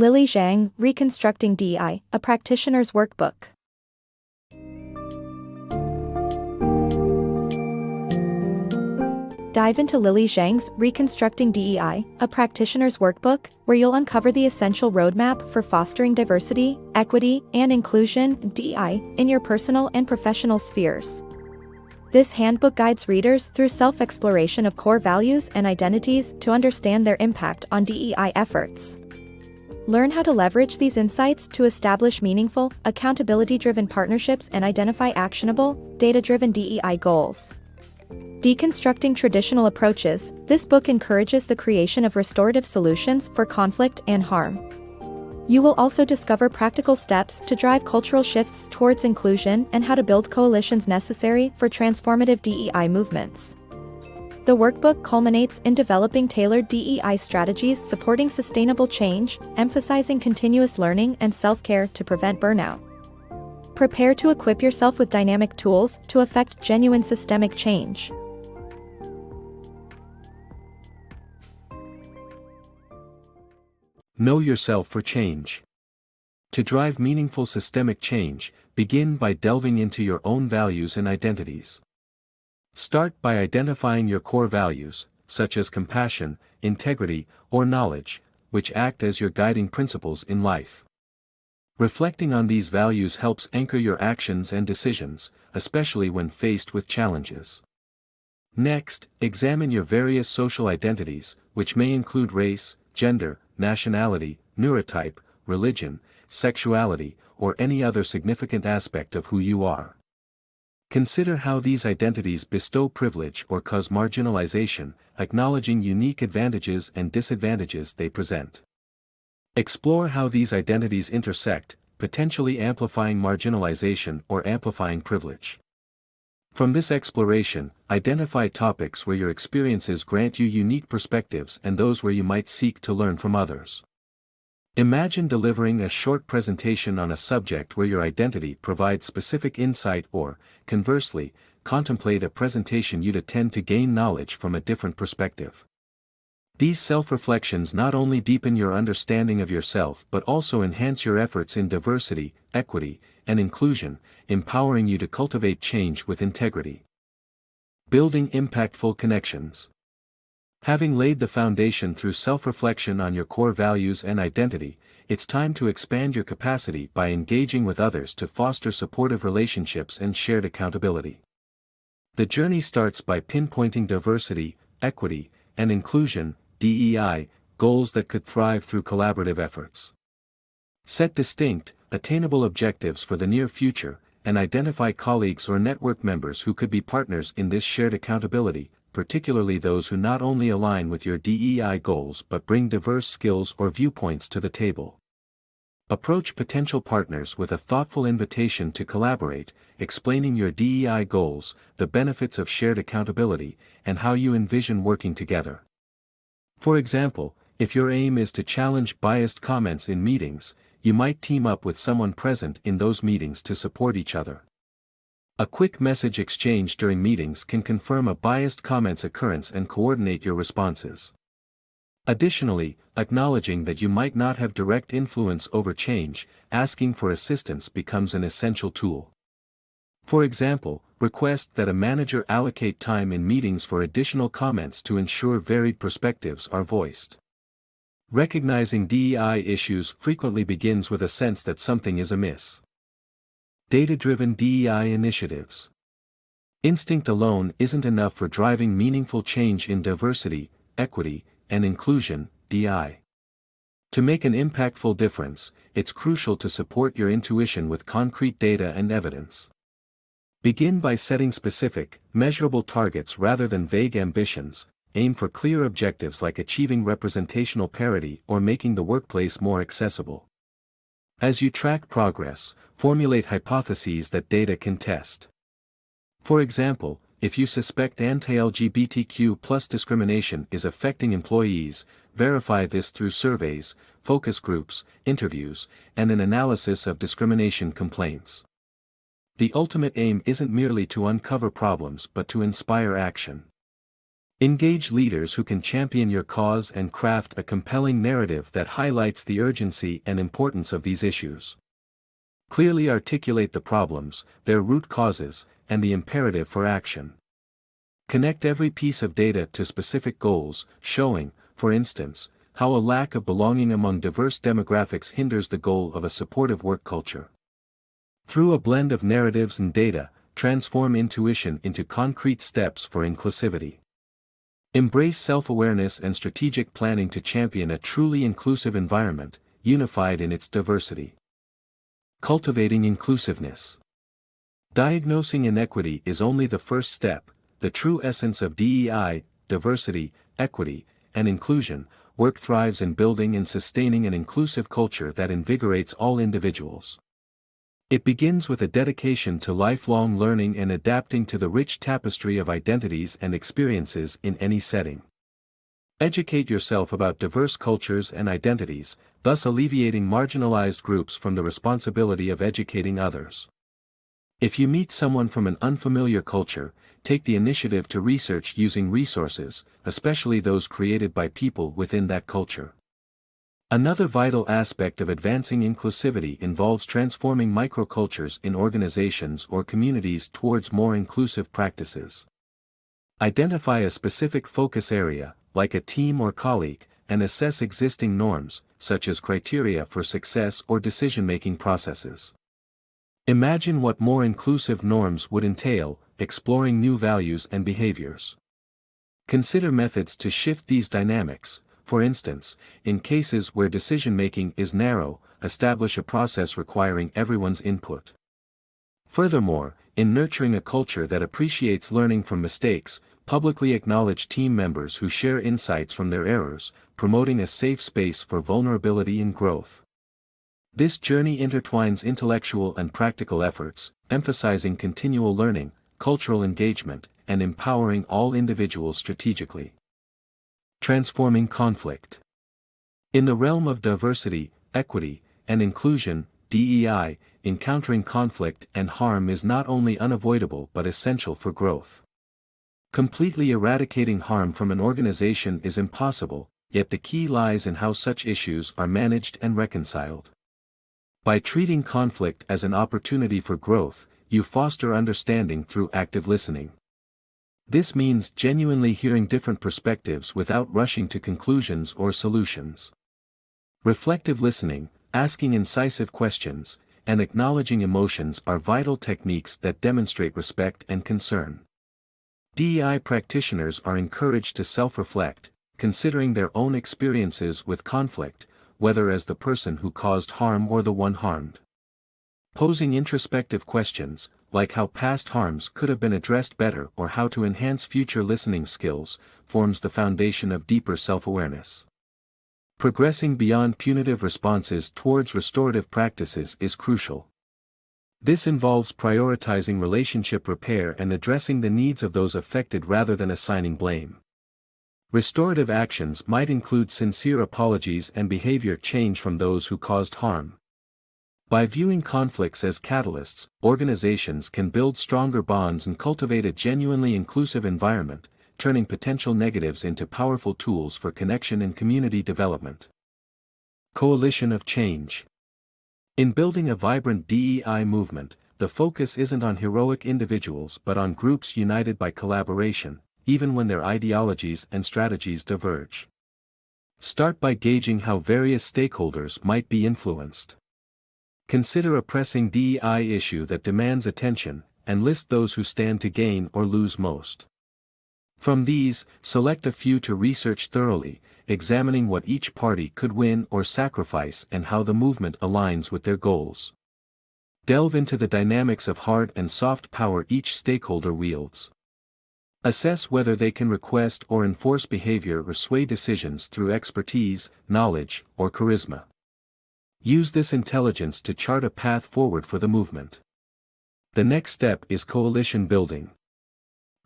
Lily Zheng, Reconstructing DEI, a Practitioner's Workbook. Dive into Lily Zheng's Reconstructing DEI, a Practitioner's Workbook, where you'll uncover the essential roadmap for fostering diversity, equity, and inclusion (DEI) in your personal and professional spheres. This handbook guides readers through self-exploration of core values and identities to understand their impact on DEI efforts. Learn how to leverage these insights to establish meaningful, accountability-driven partnerships and identify actionable, data-driven DEI goals. Deconstructing traditional approaches, this book encourages the creation of restorative solutions for conflict and harm. You will also discover practical steps to drive cultural shifts towards inclusion and how to build coalitions necessary for transformative DEI movements. The workbook culminates in developing tailored DEI strategies supporting sustainable change, emphasizing continuous learning and self-care to prevent burnout. Prepare to equip yourself with dynamic tools to effect genuine systemic change. Know yourself for change. To drive meaningful systemic change, begin by delving into your own values and identities. Start by identifying your core values, such as compassion, integrity, or knowledge, which act as your guiding principles in life. Reflecting on these values helps anchor your actions and decisions, especially when faced with challenges. Next, examine your various social identities, which may include race, gender, nationality, neurotype, religion, sexuality, or any other significant aspect of who you are. Consider how these identities bestow privilege or cause marginalization, acknowledging unique advantages and disadvantages they present. Explore how these identities intersect, potentially amplifying marginalization or amplifying privilege. From this exploration, identify topics where your experiences grant you unique perspectives and those where you might seek to learn from others. Imagine delivering a short presentation on a subject where your identity provides specific insight or, conversely, contemplate a presentation you'd attend to gain knowledge from a different perspective. These self-reflections not only deepen your understanding of yourself but also enhance your efforts in diversity, equity, and inclusion, empowering you to cultivate change with integrity. Building impactful connections. Having laid the foundation through self-reflection on your core values and identity, it's time to expand your capacity by engaging with others to foster supportive relationships and shared accountability. The journey starts by pinpointing diversity, equity, and inclusion, DEI, goals that could thrive through collaborative efforts. Set distinct, attainable objectives for the near future, and identify colleagues or network members who could be partners in this shared accountability, particularly those who not only align with your DEI goals but bring diverse skills or viewpoints to the table. Approach potential partners with a thoughtful invitation to collaborate, explaining your DEI goals, the benefits of shared accountability, and how you envision working together. For example, if your aim is to challenge biased comments in meetings, you might team up with someone present in those meetings to support each other. A quick message exchange during meetings can confirm a biased comment's occurrence and coordinate your responses. Additionally, acknowledging that you might not have direct influence over change, asking for assistance becomes an essential tool. For example, request that a manager allocate time in meetings for additional comments to ensure varied perspectives are voiced. Recognizing DEI issues frequently begins with a sense that something is amiss. Data-driven DEI initiatives. Instinct alone isn't enough for driving meaningful change in diversity, equity, and inclusion, DEI. To make an impactful difference, it's crucial to support your intuition with concrete data and evidence. Begin by setting specific, measurable targets rather than vague ambitions. Aim for clear objectives like achieving representational parity or making the workplace more accessible. As you track progress, formulate hypotheses that data can test. For example, if you suspect anti-LGBTQ+ discrimination is affecting employees, verify this through surveys, focus groups, interviews, and an analysis of discrimination complaints. The ultimate aim isn't merely to uncover problems but to inspire action. Engage leaders who can champion your cause and craft a compelling narrative that highlights the urgency and importance of these issues. Clearly articulate the problems, their root causes, and the imperative for action. Connect every piece of data to specific goals, showing, for instance, how a lack of belonging among diverse demographics hinders the goal of a supportive work culture. Through a blend of narratives and data, transform intuition into concrete steps for inclusivity. Embrace self-awareness and strategic planning to champion a truly inclusive environment, unified in its diversity. Cultivating inclusiveness. Diagnosing inequity is only the first step. The true essence of DEI, diversity, equity, and inclusion, work thrives in building and sustaining an inclusive culture that invigorates all individuals. It begins with a dedication to lifelong learning and adapting to the rich tapestry of identities and experiences in any setting. Educate yourself about diverse cultures and identities, thus alleviating marginalized groups from the responsibility of educating others. If you meet someone from an unfamiliar culture, take the initiative to research using resources, especially those created by people within that culture. Another vital aspect of advancing inclusivity involves transforming microcultures in organizations or communities towards more inclusive practices. Identify a specific focus area, like a team or colleague, and assess existing norms, such as criteria for success or decision-making processes. Imagine what more inclusive norms would entail, exploring new values and behaviors. Consider methods to shift these dynamics. For instance, in cases where decision-making is narrow, establish a process requiring everyone's input. Furthermore, in nurturing a culture that appreciates learning from mistakes, publicly acknowledge team members who share insights from their errors, promoting a safe space for vulnerability and growth. This journey intertwines intellectual and practical efforts, emphasizing continual learning, cultural engagement, and empowering all individuals strategically. Transforming conflict. In the realm of diversity, equity, and inclusion, DEI, encountering conflict and harm is not only unavoidable but essential for growth. Completely eradicating harm from an organization is impossible, yet the key lies in how such issues are managed and reconciled. By treating conflict as an opportunity for growth, you foster understanding through active listening. This means genuinely hearing different perspectives without rushing to conclusions or solutions. Reflective listening, asking incisive questions, and acknowledging emotions are vital techniques that demonstrate respect and concern. DEI practitioners are encouraged to self-reflect, considering their own experiences with conflict, whether as the person who caused harm or the one harmed. Posing introspective questions, like how past harms could have been addressed better or how to enhance future listening skills, forms the foundation of deeper self-awareness. Progressing beyond punitive responses towards restorative practices is crucial. This involves prioritizing relationship repair and addressing the needs of those affected rather than assigning blame. Restorative actions might include sincere apologies and behavior change from those who caused harm. By viewing conflicts as catalysts, organizations can build stronger bonds and cultivate a genuinely inclusive environment, turning potential negatives into powerful tools for connection and community development. Coalition of change. In building a vibrant DEI movement, the focus isn't on heroic individuals but on groups united by collaboration, even when their ideologies and strategies diverge. Start by gauging how various stakeholders might be influenced. Consider a pressing DEI issue that demands attention, and list those who stand to gain or lose most. From these, select a few to research thoroughly, examining what each party could win or sacrifice and how the movement aligns with their goals. Delve into the dynamics of hard and soft power each stakeholder wields. Assess whether they can request or enforce behavior or sway decisions through expertise, knowledge, or charisma. Use this intelligence to chart a path forward for the movement. The next step is coalition building.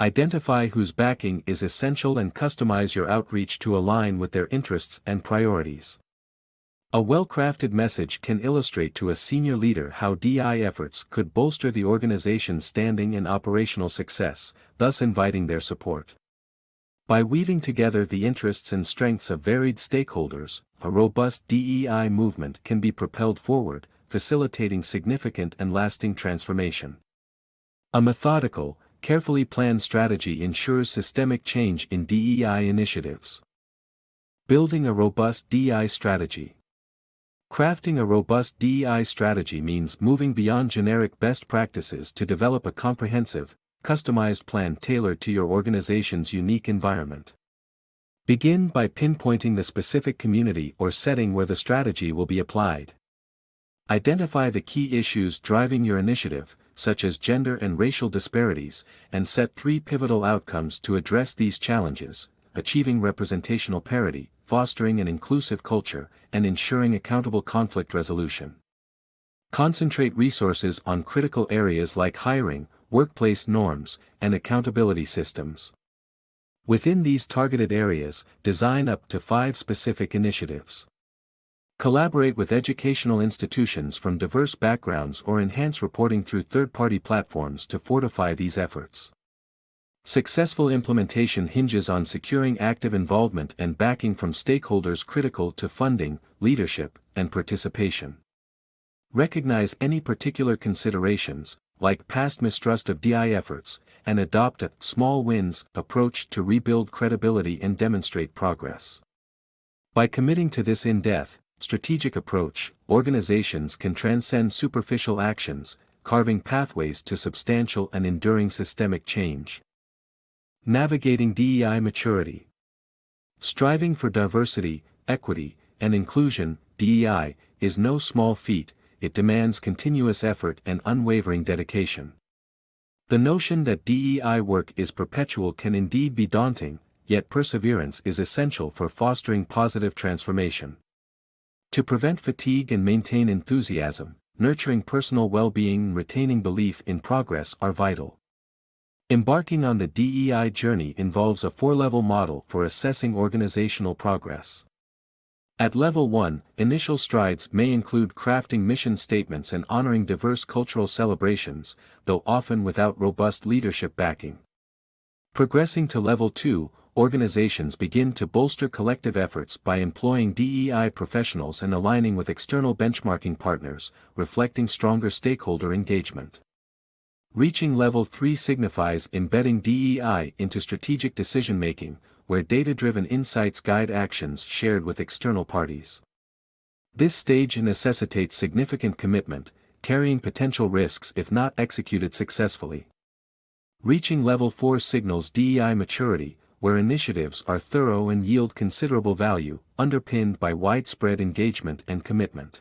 Identify whose backing is essential and customize your outreach to align with their interests and priorities. A well-crafted message can illustrate to a senior leader how DEI efforts could bolster the organization's standing and operational success, thus inviting their support. By weaving together the interests and strengths of varied stakeholders, a robust DEI movement can be propelled forward, facilitating significant and lasting transformation. A methodical, carefully planned strategy ensures systemic change in DEI initiatives. Building a robust DEI strategy. Crafting a robust DEI strategy means moving beyond generic best practices to develop a comprehensive, customized plan tailored to your organization's unique environment. Begin by pinpointing the specific community or setting where the strategy will be applied. Identify the key issues driving your initiative, such as gender and racial disparities, and set 3 pivotal outcomes to address these challenges: achieving representational parity, fostering an inclusive culture, and ensuring accountable conflict resolution. Concentrate resources on critical areas like hiring, workplace norms, and accountability systems. Within these targeted areas, design up to 5 specific initiatives. Collaborate with educational institutions from diverse backgrounds or enhance reporting through third-party platforms to fortify these efforts. Successful implementation hinges on securing active involvement and backing from stakeholders critical to funding, leadership, and participation. Recognize any particular considerations, like past mistrust of DEI efforts, and adopt a small wins approach to rebuild credibility and demonstrate progress. By committing to this in-depth, strategic approach, organizations can transcend superficial actions, carving pathways to substantial and enduring systemic change. Navigating DEI maturity. Striving for diversity, equity, and inclusion, DEI, is no small feat. It demands continuous effort and unwavering dedication. The notion that DEI work is perpetual can indeed be daunting, yet perseverance is essential for fostering positive transformation. To prevent fatigue and maintain enthusiasm, nurturing personal well-being and retaining belief in progress are vital. Embarking on the DEI journey involves a 4-level model for assessing organizational progress. At Level 1, initial strides may include crafting mission statements and honoring diverse cultural celebrations, though often without robust leadership backing. Progressing to Level 2, organizations begin to bolster collective efforts by employing DEI professionals and aligning with external benchmarking partners, reflecting stronger stakeholder engagement. Reaching Level 3 signifies embedding DEI into strategic decision-making, where data-driven insights guide actions shared with external parties. This stage necessitates significant commitment, carrying potential risks if not executed successfully. Reaching Level 4 signals DEI maturity, where initiatives are thorough and yield considerable value, underpinned by widespread engagement and commitment.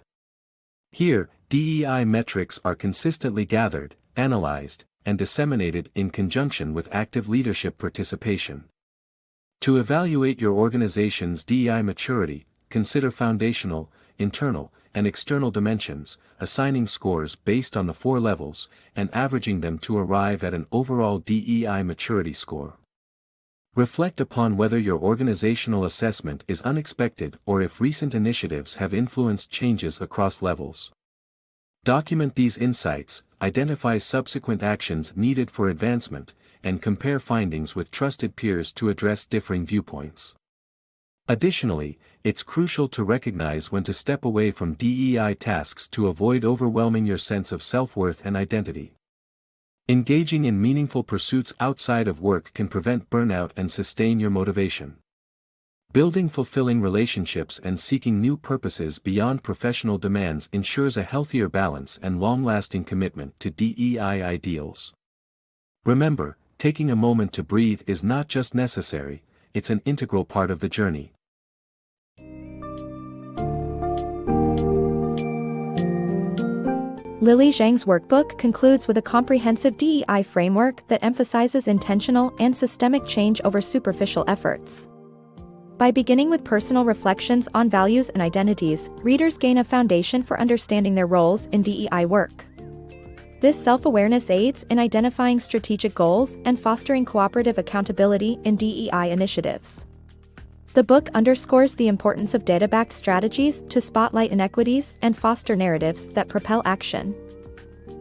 Here, DEI metrics are consistently gathered, analyzed, and disseminated in conjunction with active leadership participation. To evaluate your organization's DEI maturity, consider foundational, internal, and external dimensions, assigning scores based on the 4 levels, and averaging them to arrive at an overall DEI maturity score. Reflect upon whether your organizational assessment is unexpected or if recent initiatives have influenced changes across levels. Document these insights, identify subsequent actions needed for advancement, and compare findings with trusted peers to address differing viewpoints. Additionally, it's crucial to recognize when to step away from DEI tasks to avoid overwhelming your sense of self-worth and identity. Engaging in meaningful pursuits outside of work can prevent burnout and sustain your motivation. Building fulfilling relationships and seeking new purposes beyond professional demands ensures a healthier balance and long-lasting commitment to DEI ideals. Remember, taking a moment to breathe is not just necessary, it's an integral part of the journey. Lily Zheng's workbook concludes with a comprehensive DEI framework that emphasizes intentional and systemic change over superficial efforts. By beginning with personal reflections on values and identities, readers gain a foundation for understanding their roles in DEI work. This self-awareness aids in identifying strategic goals and fostering cooperative accountability in DEI initiatives. The book underscores the importance of data-backed strategies to spotlight inequities and foster narratives that propel action.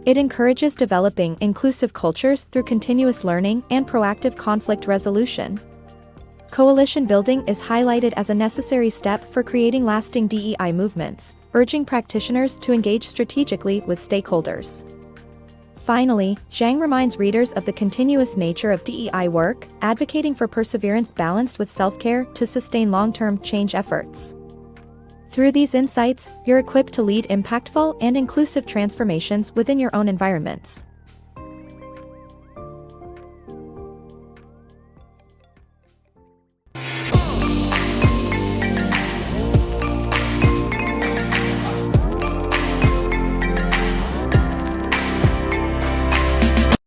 It encourages developing inclusive cultures through continuous learning and proactive conflict resolution. Coalition building is highlighted as a necessary step for creating lasting DEI movements, urging practitioners to engage strategically with stakeholders. Finally, Zheng reminds readers of the continuous nature of DEI work, advocating for perseverance balanced with self-care to sustain long-term change efforts. Through these insights, you're equipped to lead impactful and inclusive transformations within your own environments.